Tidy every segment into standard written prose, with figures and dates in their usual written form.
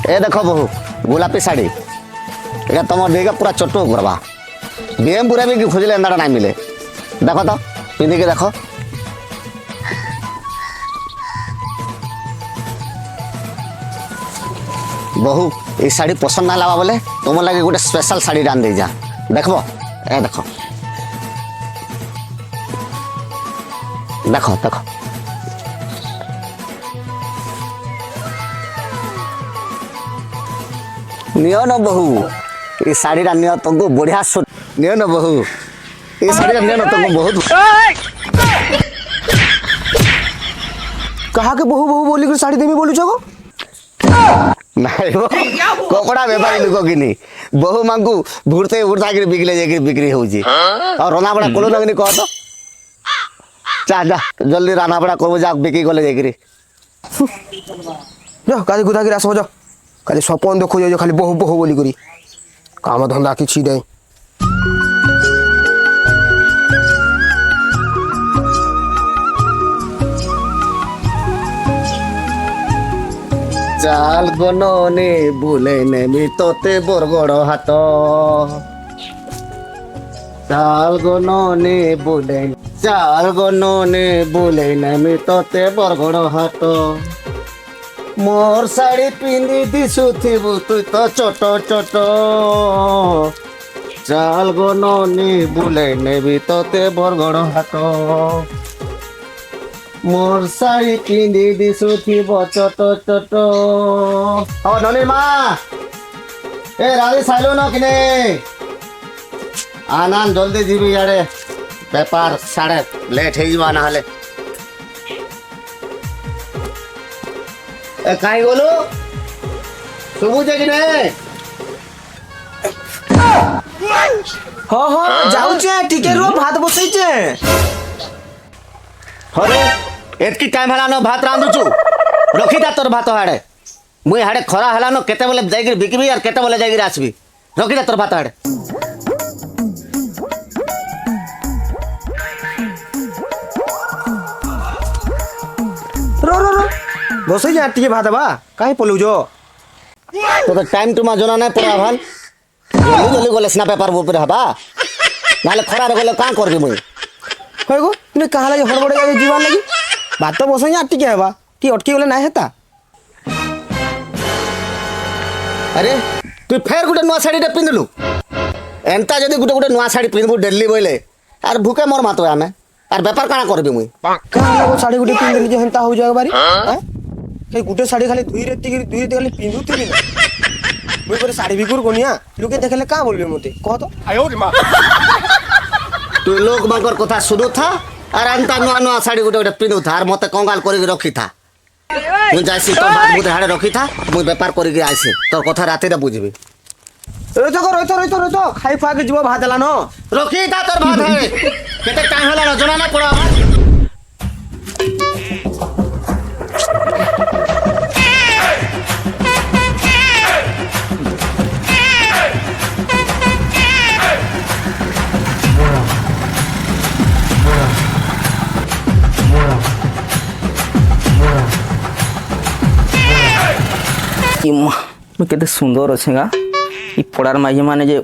ए देख बहु गोलापी शाढ़ी ये तुम देखे पूरा चोटो करवा बीएम पूरा भी खोजले एंदा ना मिले देख तो पिंधि के देख बहु ये शाढ़ी पसंद ना लगा बोले तुम लगे गोटे स्पेशल शाढ़ी रान दे जा देखो ए देखो देखो देखो नियो न बहु ये शाढ़ी नियो तुमको बढ़िया सुट नियो न बहु ये शाढ़ी नियो न तुमको बहुत कहा के बहु बहु बोली कर साड़ी देमी बोलू छको नहीं वो कोकड़ा व्यापारी लोग कि नहीं बहु मांगू भूरते उड़ता के बिकले जाके बिक्री होजी और रोना बड़ा कोलो लगनी कह तो जा जा जल्दी राना बड़ा को जा बिक्री गले जाके जा काली गुदा की रास हो जा खाली सपन देखो जो खाली बहु बहु बोली करी काम धंदा किछि दे चाल गनने बुले नेमी तोते बरगड़ हाट चाल गनने बुले नेमी तोते बरगड़ हाट मोर साड़ी पिंधि दिशुथिबु तु तो छोटो छोटो चाल गनने बुले नेबी तोते बरगड़ हाट मोर साड़ी पिंधि दिशुथिब छोटो छोटो ओ ननी माँ ए राधी साइलो न किने आनान जल्दी जीवी यारे बेपार साढ़े लेट है जीवा ना हले ए काई बोलो सुबुजे किने हाँ हाँ जाऊ छे ठीक है रो भात बसई छे अरे एतकी टाइम हला न भात रांधु छु रखी दा तोर भात हाड़े मुई हाड़े खरा हला न केते बोले जाईगिर बिकबी और केते बोले जाईगिर आसबी रखी दा तोर भात हाड़े रो रो रो बसई जा ठीक भात बा काहे पलु जो तो टाइम टुमा जना नहीं पड़ा भाल जल्दी जल्दी गोले स्ना पेपर ऊपर हबा नाले खरा रे गोले का करबी मुई होय गो ने कहा लगे हड़बड़े जावे जीवन लगी बात तो बसई जा ठीक है बा की अटकी बोले ना हेता अरे तू फेर गुटे नुआ साड़ी पिंधलु एंता जदी गुटे गुटे नुआ साड़ी पिंधबु डेली बोले यार भूखे मोर मातो आमे यार व्यापार काना करबी मुई कहा लगो साड़ी गुटे पिंध ली जे हेंता हो जाए बारी हैं के गुटे साड़ी खाली दुई रेती खाली पिंधु थी ना मुई पर साड़ी बिकुर कोनिया लोके देखले का बोलबे मते कह तो आयो रे मां तू लोग बागर कथा सुनु था और अंता नुआ नुआ साड़ी गुटे गुटे पिंधु था और मते कंगाल करी रखी था मुई जासी तो बात बुते हाड़े रखी था मुई व्यापार करी आइसी तोर कथा राती रे बुझबी रोतो खाई फा के जीव भात ला न रखी था तोर भात है केते टाइम होला न जना ना पड़ा केते सुंदर अच्छे गा ई पड़ार माई माने जे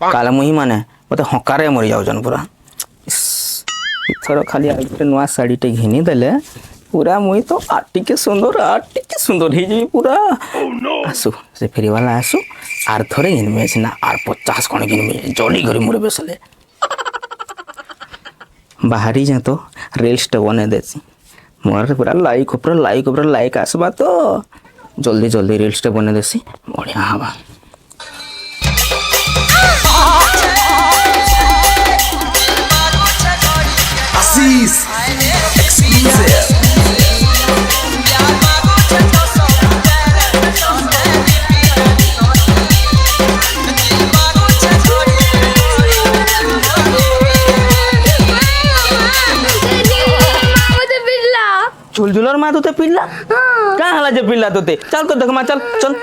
काला मुही माने मते हकारे मरि जाउजन पूरा इथर खाली आइटे नुआ साड़ी टे घिनी देले पूरा मुही तो आटी के सुंदर हे जे पूरा आसु से फेरी वाला आसु आर थरे घिनमे सिना आर 50 कोन घिनमे जल्दी घरी मुरे बेसले बाहरी जा तो रेल स्टेशन देसी मोर पूरा लाइक आसबा तो जल्दी रेल स्टेशन बने देसी बढ़िया हवा Aziz Exclusive झुलझुलर माँ तो पिल्ला कहाँ हला जे पिल्ला तो चल तो देख माँ चल चल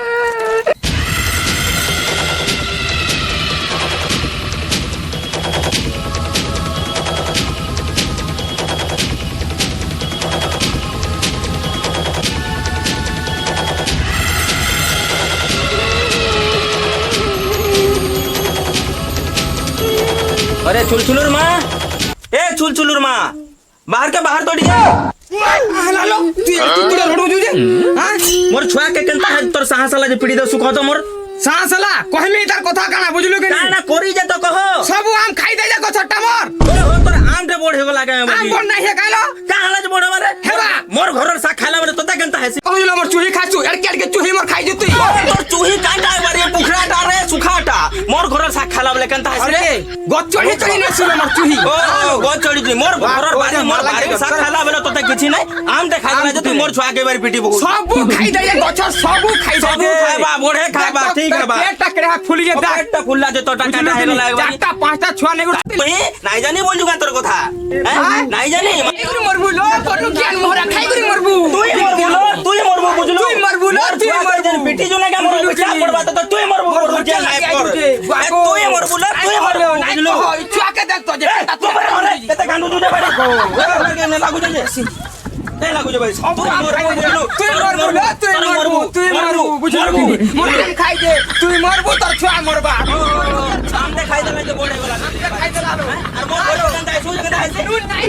চুলচুলুর মা এ চুলচুলুর মা বাহার কে বাহার তো ডিগে লালো তুই তুই রড়ু জুজে হ্যাঁ মোর ছুয়া কে কেনতা है তোর সাহসালা যে পিড়ি দে সুখ তো মোর সালা কহমি তার কথা কানা বুঝলু কেন কানা করি যে তো কহ সবু আম খাই দে যা গছটা মোর তোর আমতে বড় হেগো লাগে আম বন নাই হে কাইলো কাহালা যে বড় মারে হেবা মোর ঘরের শাক খাইলা মানে তোতা কেনতা হেসি কহিলো মোর চুহি খাইছু এড়কে চুহি মোর খাই জে তুই তোর চুহি কাটা বারে পুখরাটা রে সুখাটা মোর ঘরের শাক খাইলা বলে কেনতা হেসি আরে গছ চড়ি চড়ি না শুনে মোর চুহি ও গো চড়ি তুই মোর ঘরের বাড়ি মোর বাড়ি শাক খাইলা বলে তোতা কিছু নাই আমতে খাইলা যে তুই মোর ছুয়া কে বারে পিটি বহু সবু খাই দে গছ সবু খাই দে সবু খাইবা বড়ে খাইবা ঠিক হবা পেটটা কেড়ে ফুলি যে দেখ একটা ফুল্লা যে তোটা কাটা হেলো লাগবা চারটা পাঁচটা ছুয়া নেগুড় তুই নাই জানি বলজু গান তোর কথা হ্যাঁ? নাই জানি এগুরি মরবু লো কোন জ্ঞান মোহরা খাই গুরি মরবু তুই মরবো বুঝলো তুই মরবু লো, তুই মরবু। পিটি জুনে কা মরবো চা পড়বা তো তুই মরবো বুঝে নাই কর তুই মরবো না তুই মরবো বুঝলো ছুয়াকে দেখ তো যে তুই মরে এতে গান্ডু দুতে পারে নে লাগু যে তে লাগু যে ভাই তুই মরবো বুঝলো তুই মরবু লো, তুই মরবু বুঝলু মোর খাই দে তুই মরবু তোর ছুয়া মরবা সামনে খাই দেবে যে বড়ে গলা খাই দে লালো আর মোর বড় গান্ডা আইছু যে গান্ডা আইছে তুই নাই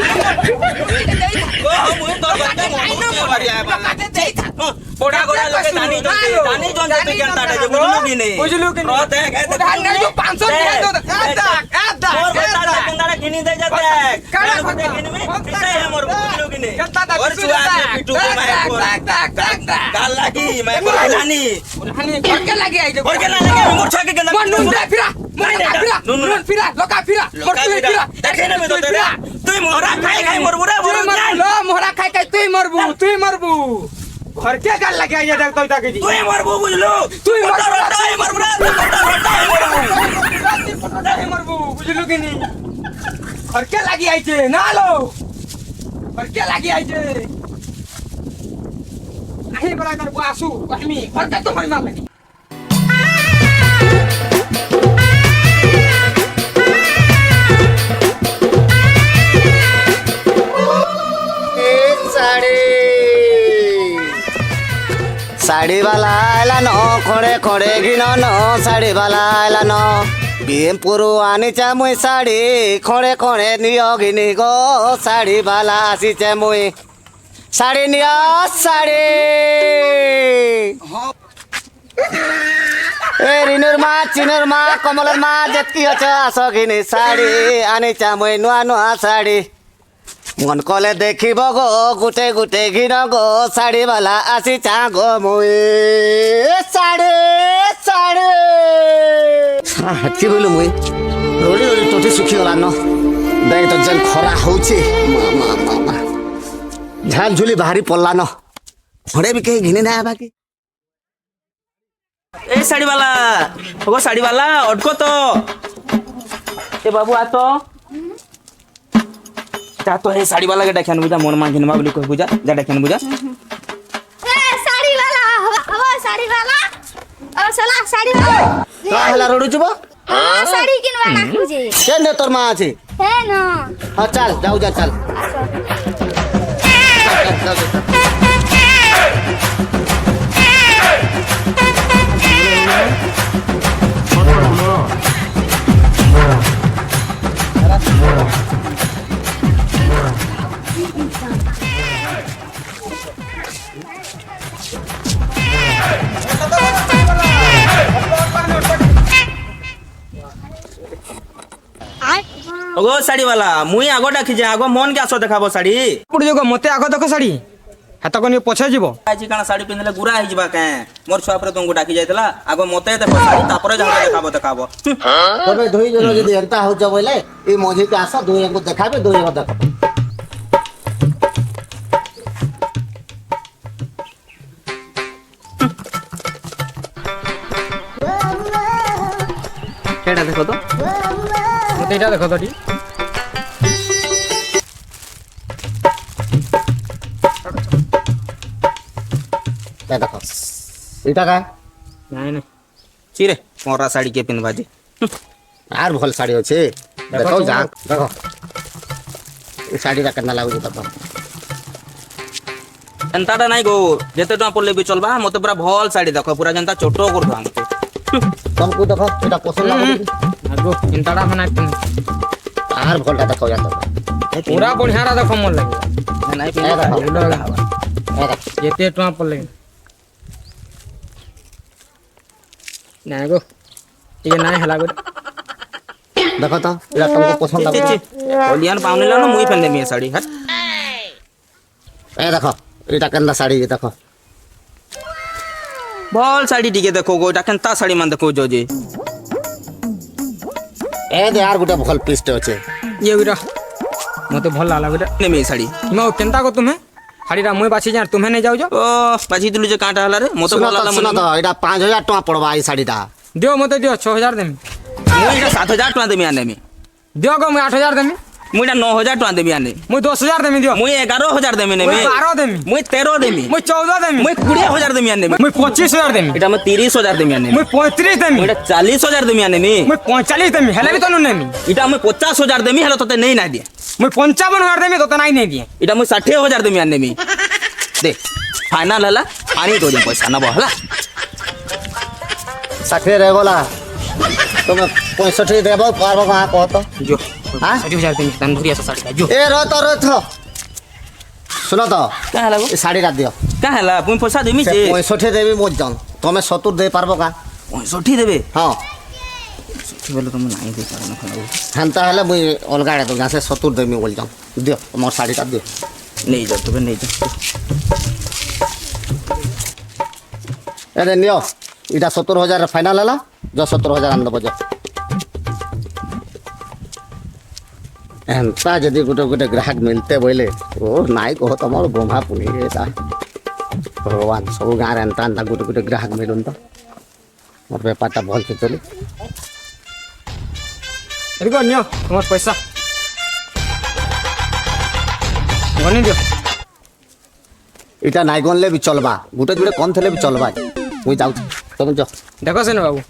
ও মুই তোর গান্ডা মরবো পারি আবা কাটে দেই থাক পোড়া গোড়া লোকে দানি জন তুই কেনতা যে বুঝলু কি নেই বুঝলু কি ও দেখ এতে ধান নাই তো 500 দিয়ে দো এক মোর দাগ বাতা কেনদাড়া কিনি দে যা দেখ কাড়া কাড়া কথা। কিনি মে পিটাই মোর বুঝলু কি নেই কেনতা দাগ ওর চুয়া পিটু মাই কোর গাল লাগি মাই কোর জানি হানি করকে লাগি আই ওর কেন লাগে মোর ছকে কেন মন নুন দে ফিরা মন ফিরা নুন ফিরা লোকা ফিরা মোর তুই ফিরা দেখে নেবে তো তেরা তুই মোরা খাই খাই মোর বুড়া তুই বড় মরবু জান লো মোহরা খাই খাই তুই মরবু ঘরকে গাল লাগি আই দেখ তুই তাকে দি তুই মরবো বুঝলু তুই মরবো। রটাই মোর বুড়া রটাই মরবো মরবু বুঝলু কি নি ঘরকে লাগি আইছে না লো ঘরকে লাগি আইছে আহি বড় কর আসু আমি ঘরকে তো মরি মারবে साड़ी वाला आला न खड़े खड़े गिन न साड़ी वाला आला न भीमपुर आनीचे मुई साड़ी खड़े खड़े नियो गिनी गो साड़ी वाला आसीचे मुई साड़ी नियो साड़ी ए रिनुर मा चिनुर मा कमलर मा जेतकी আছে আস গিনি শাড়ি আনিছা মুই নুয়া নুয়া শাড়ি মন কলে দেখিব গো গুটে গুটে ঘিন গো শাড়িওয়ালা আসিছা গো মুই শাড়ি শাড়ি কি বলু মুই রোড়ি রোড়ি তোটি শুকিগলা ন দেখ তো যেন খরা হচ্ছে ঝাল ঝুলি বাহারি পড়লা ন ঘরে বি কেহি ঘিনি না বাকি ए साड़ी वाला ओगो साड़ी वाला अटको तो ए बाबू आ तो जा तो हे साड़ी वाला के देखन बुझा मन मान घिनवा बोली कोई बुझा जा देखन बुझा ए साड़ी वाला हवा साड़ी वाला ओ सला साड़ी वाला কা হেলা রোড়ি চুব हाँ साड़ी किनवा ना तुझे কেন তোর মা আছে है ना হ্যাঁ চাল যাও যা চাল ओगो साड़ी वाला मुई आगो डाकी जे आगो मन के आसो देखाबो साड़ी পুড়ি যোগ মতে আগ দেখো শাড়ি হাত কোনি পছে যাব आजी काना साड़ी पिनले गुरा हिज बा के मोर छुआ पर तुमको डाकी जायतला आगो मते देखो साड़ी तापरे जा देखाबो देखाबो তবে দুই জন যদি এন্তা হউছ বইলে এই মঝিতে আস দুই জনকে দেখাবে দুই জন দেখো केडा देखो तो মতে এটা দেখো তো দেখো এটা কা नहीं नहीं चिरे मोरा साड़ी के पिनवा दे আর ভাল শাড়ি আছে দেখো যা দেখো এই শাড়িটা কেনা লাগুছে দেখো एंताटा नहीं गो जेते टका पड़ले भी चलबा मते पूरा भल साड़ी देखो पूरा जनता छोटो कर दो हमको तुमको देखो এটা পছন্দ লাগুছে আগো ইনতাড়া মানে আর ভলটা দেখো যা তো पूरा बढ़िया रहा देखो मन लगे ନାଇଁ ଏ ପିନ୍ଧି ଦେଖ। ଶାଢ଼ୀ ଲଗା ହବା। ଏ ଦେଖ। जेते टका पड़ले नहीं गो ये ना हला गो দেখো তো এটা তোমাকে পছন্দ ছি, লাগবে ছি। কলিয়ান পাওনি লানো মুই ফেল দেমি এ শাড়ি হাট এ দেখো এটা কেনটা শাড়ি দেখো ভল শাড়ি টিকে দেখো গো এটা কেনতা শাড়ি মান দেখো যে এ দে আর গোটা ভাল পিসଟେ আছে ये वीरा मते भल लागला बेटा নেমি এ শাড়ি मैं केनता को तुम्हें हाड़ीरा मुई बाछी जा तुम्हें नहीं जाओ जो ও বাজি দিলু যে কাঁটা হলা রে মতো শুনো ভাল তো লাগলা শুনো তো এটা 5000 টাকা পড়বা এই শাড়িটা दियो मते दियो 6000 देमी মুই এটা 7000 টাকা দেমি আনেমি दियो को मैं 8000 देमी মুই এটা 9000 টাকা দেমি আনে मुई 10000 देमी दियो মুই 11000 দেমি নেমি मुई 12 देमी মুই 13 দেমি मुई 14 देमी মুই 20000 দেমি আনেমি मुई 25000 देमी এটা আমি 30000 দেমি আনেমি मुई 35 देमी মুই এটা 40000 দেমি আনেমি मुई 45 देमी हेले भी तो नेमी এটা আমি 50000 দেমি হেলে তোতে নেই না দিয়ে मुई 55000 देमी तो नहीं नहीं दिए এটা মুই 60000 দেমি আনেমি দে ফাইনাল হলা পানি তো যে পয়সা নব হলা 60 রে গলা তুমি 65 দেব পারবো না কহ তো जो हाँ? 60000 देमी तन धुरिया सा साड़ी का जो এ রত শুনো তো কা হেলা গো এই শাড়িটা দিও কা হেলা মুই পয়সা দেমি সে যে 65 দেবি মোর জন তুমি 70 দেই পারবো কা 65 দেবে হ্যাঁ ঠিক বলে তুমি নাই দেই পারো না খাও হেনতা হলে মুই অলগা আড়ে তো গাছে 70 দেবি বল জন দিও মোর শাড়িটা দিও নেই যাও তবে নেই যাও এরে নিও এটা 70000 ফাইনাল হলা যা 70000 আন দেবো যা এনতা যদি গোটে গোটে গ্রাহক মিলতে বইলে ও নাই কহ তোমার বোমা পুনি এটা ভগবান সব গাঁরে এনতা এনতা গোটে গোটে গ্রাহক মিলুন তো মোর ব্যাপারটা ভালসে চলে एरिको नियो तुम्हार पैसा गनी दियो এটা নাই গনলে বি চলবা গোটে গোটে কম থলে বি চলবা মুই যাও তুমি যাও देखो से बाबू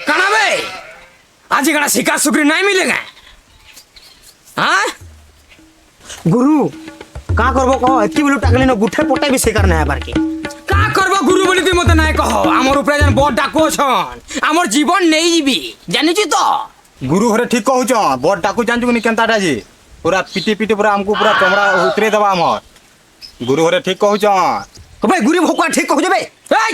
काना बे आज कड़ा शिकार सुकरी नहीं मिलेगा हाँ गुरु का करबो कह एति बोलू टाकली न गुठे पटे भी शिकार ना बार के का करबो गुरु बोली तुई मते नहीं कहो आमर ऊपर जन बड़ डाको छन आमर जीवन नहीं जीबी जानि छी तो गुरु हरे ठीक कहूछ बड़ डाकू जानछु नि केनता जी पूरा पिटी पिटी पूरा हमको पूरा चमड़ा उतरे दबा हमर गुरु हरे ठीक कहूछ भाई गुरी भोका ठीक कहू जबे ए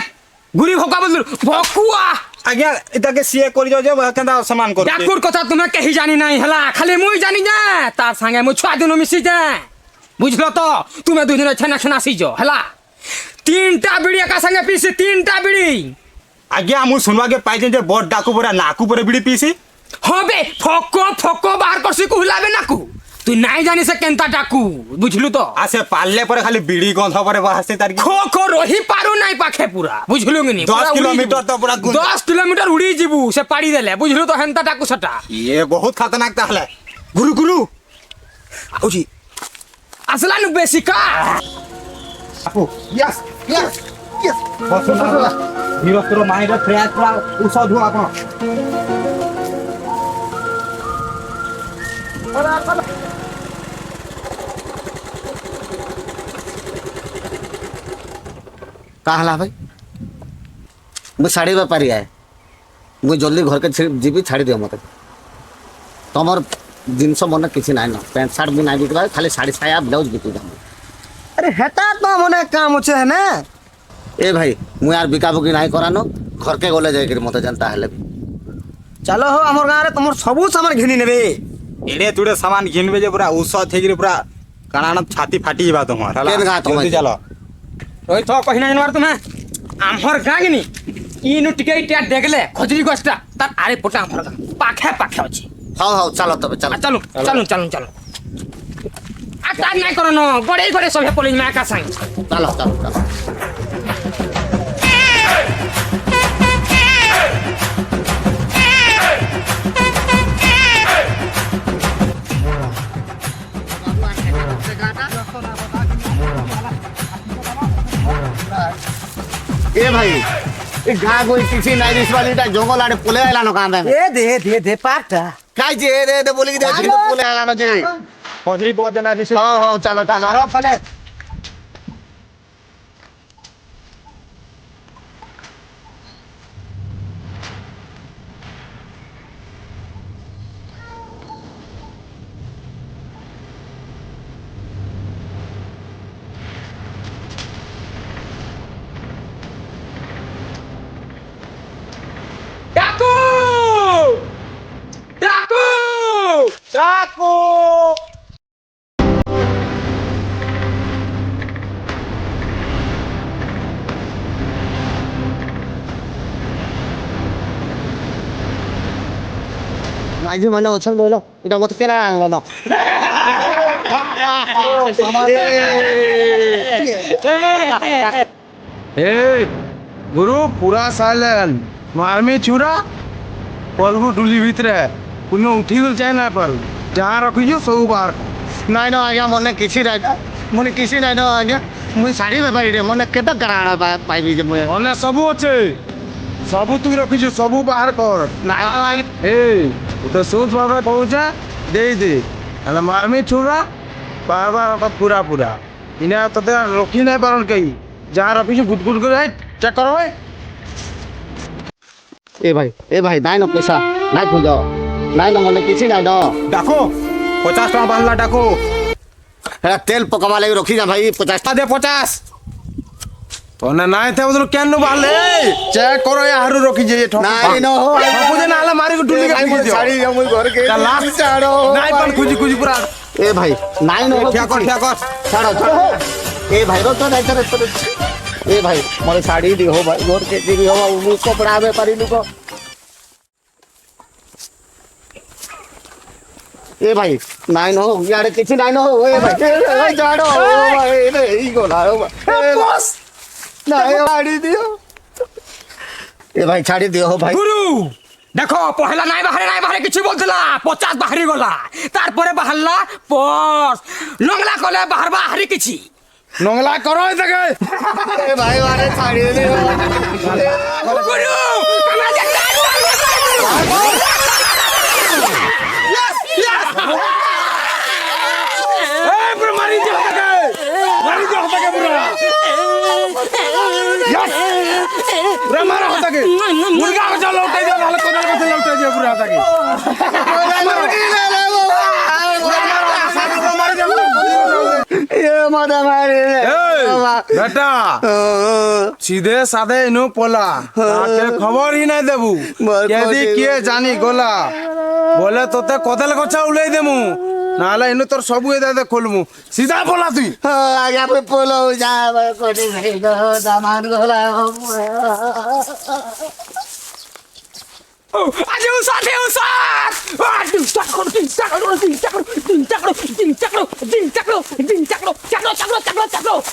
गुरी भोका बोल भोकुआ आज्ञा इता के सीए करि जो केनता सम्मान करू डाकुर कथा तुम्हें कहीं जानी नहीं हला खाली मुई जानी जा तार संगे मु छुआ दिनो मिसी जा बुझलो तो तुम्हें दुई दिन छना छना सीजो हला तीनटा बीड़ी का संगे पीसी तीनटा बीड़ी आज्ञा मु सुनवा के पाइ जे बड़ डाकू पूरा नाकू पूरा बिड़ी पीसी हबे फको फको बाहर करसी कुहलाबे नाकू तू नहीं जानी से केनता डाकू बुझलु तो आसे पालले पर खाली बिड़ी गंध पर बाहसे तार खो खो रही पारू नहीं पाखे पूरा बुझलु कि नहीं 10 किलोमीटर तो पूरा 10 किलोमीटर उड़ी जीबू से पाड़ी देले बुझलु तो हेनता डाकू सटा ये बहुत खतरनाक ताहले गुरु गुरु आउजी असला नु बेसी का आपू यस यस यस बस ना हीरो करो माइंड फ्रेश पूरा उसा धो आपण का हला भाई मु शाड़ी बेपारी आए मु जल्दी घर के जीबी छाड़ी दियो मते तमर जिनस मन किसी नाइ न पैंट शर्ट भी नाइ बिकबा खाली साड़ी साया ब्लाउज बिकु जाम अरे हेता तो मने काम होचे है ना ए भाई मु यार बिका बुकी नाइ करानो घर के गले जाय के मते जानता हले चलो हो हमर गां रे तुमर सबु सामान घिनी नेबे एड़े तुड़े सामान घिनबे जे पूरा उसा थेगिरी पूरा काना छाती फाटी जीवा तोहर हला केन गा तोहर? जल्दी चलो रोई तो कहिना जनवार तुम्हें आमर गागिनी इनु टिके इटा देखले खजरी गस्ता तार आरे पोटा आमर गा पाखे पाखे अछि हां हां चलो तबे आ चलो चलो चलो चलो चलो आ तार नहीं करो न गड़े गड़े सब पुलिस में का संग चलो चलो चलो ए भाई ए गाँ कोई किसी नहीं दिस वाली टा जंगल आड़े पुले आइला न काम এ দে পাকটা काय जे रे बोली कि दे पुले आइला न जे पहुंची बहुत जना दिसे हां हां चलो चलो আরো ফলে ডাকু ডাকু चाकू নাই যে মানে ওছল লইলো এটা মত কেনা আনলো না ए गुरु पूरा साइलेंट मारमी चूरा पलगु डुली भितरे कोनो उठी गल जाए ना पर जहाँ रखियो सब बार নাই না আজ্ঞা মনে কিছু নাই মনে কিছু নাই না আজ্ঞা মুই শাড়ি বেপারি রে মনে কেতে কারণ পাইবি যে মুই অনে সবু আছে সবু তুই রখিছো সবু বাহার কর নাই ए तो सोच बाबा पहुंचा दे अरे मारमी चूरा बाबा पूरा पूरा इन्हें तो रखी नहीं पारन कहीं जहाँ रखिছো गुदगुद करे चेक करो भाई এ ভাই নাই না পয়সা নাই খুঁজ নাই না মনে কিছু নাই না डाको 50 टका बांधला डाको হ্যাঁ তেল পকাবা লাগি রখি যা ভাই 50 दे 50 तो ना नहीं थे उधर क्या नु बाले चेक करो ये हारू रखी जे ठोक নাই না मुझे नाला मारी को डुली के ভাই फेंक दियो শাড়ি মুই ঘর কে लास्ट ছাড়ো नहीं पर खुजी खुजी पूरा এ ভাই নাই না क्या कर ছাড়ো ছাড়ো এ ভাই রো তো নাই ছাড়ো এ ভাই মোরে শাড়ি দিও ভাই ঘর কে দিও মুই কপড়া বেপারি লুকো এ ভাই নাই না ইয়ারে কিছু নাই না এ ভাই এই ছাড়ো ভাই রে এই গোলা বস নাই শাড়ি দিও এ ভাই ছাড়ি দিও ভাই গুরু দেখো পহেলা নাই বাহারে কিছু বলছিলা 50 বাহারি গলা তারপরে বাহারলা পস নংলা কলে বাহারি কিছু नंगला करो इधर এ ভাই আরে ছাড়ি দিও গুরু আমরা যে ए पूरा मारी दे होता के पूरा पूरा मारा होता के मुर्गा को चलो उठाई दे वाला कोदल को चलो उठाई दे पूरा होता के এ মাদা মারে बेटा सीधे साधे इनु पोला आके खबर ही नहीं देबू यदि किए जानी गोला बोले तोते कोदल गछा उलाई देमु नाले इनु तोर सबु दे दे खोलमु सीधा बोला तुई আগে আপনি পোলো যা কোটি ভাই গো দামান গোলা আজ উসাতে উসাত দিন চাকরো